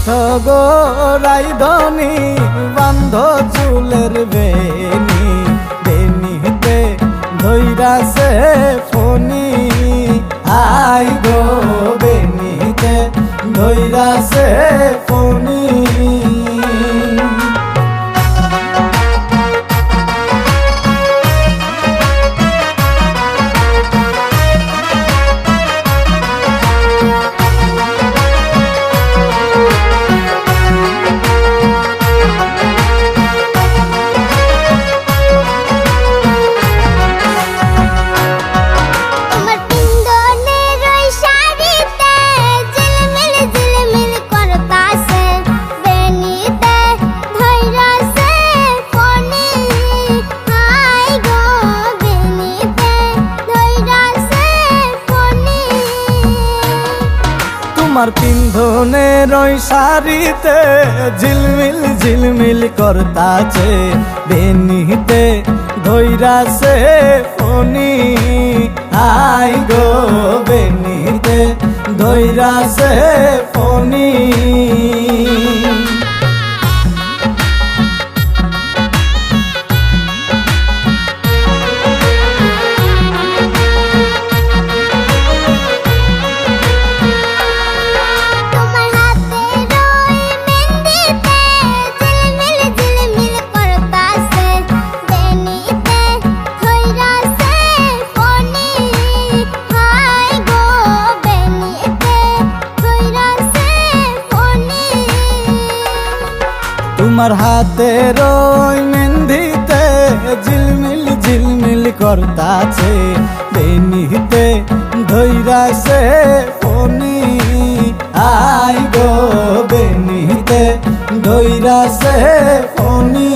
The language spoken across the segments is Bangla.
গো রাইধনি বান্ধ চুলের বেনি বেনিতে ধৈরাছে ফনি আই গো বেনিতে ধৈরাছে ফনি তোমার পিন্ধনের ওই শাড়িতে ঝিলমিল ঝিলমিল করতাছে বেনিতে ধৈরাছে ফনি আই গো বেনিতে ধৈরাছে ফনি তোমার হাতের ওই মেহেন্দিতে ঝিলমিল ঝিলমিল করতাছে বেনিতে ধৈরাছে ফনি আই গো বেনিতে ধৈরাছে ফনি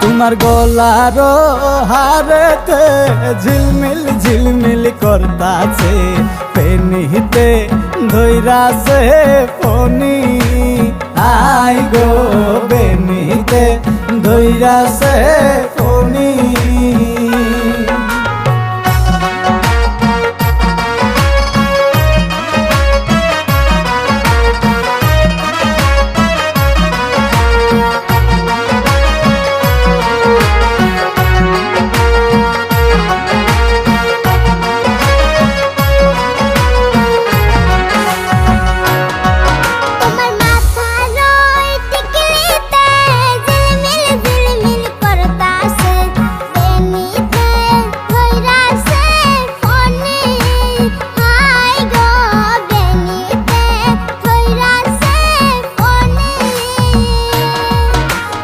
তোমার গলার হারেতে ঝিলমিল ঝিলমিল করতাছে বেনিতে ধৈরাছে ফনি আই গো বেনিতে ধৈরাছে ফনি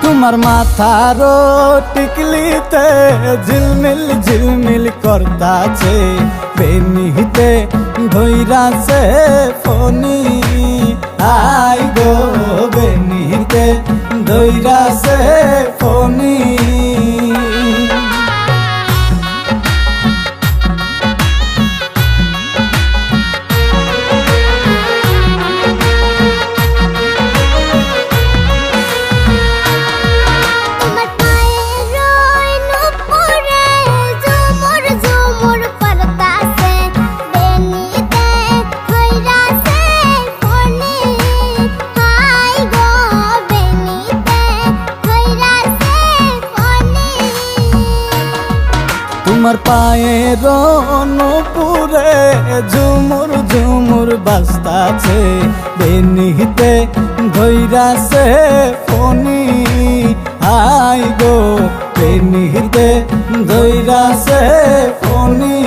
তোমার মাথার টিকলিতে ঝিলমিল ঝিলমিল করতাছে বেনিতে ধৈরাছে ফনি আই গো বেনিতে ধৈরাছে ফনি তোমার পায়ের নূপুরে ঝুমুর ঝুমুর বাজতাছে বেনিতে ধৈরাছে ফনি আই গো বেনিতে ধৈরাছে ফনি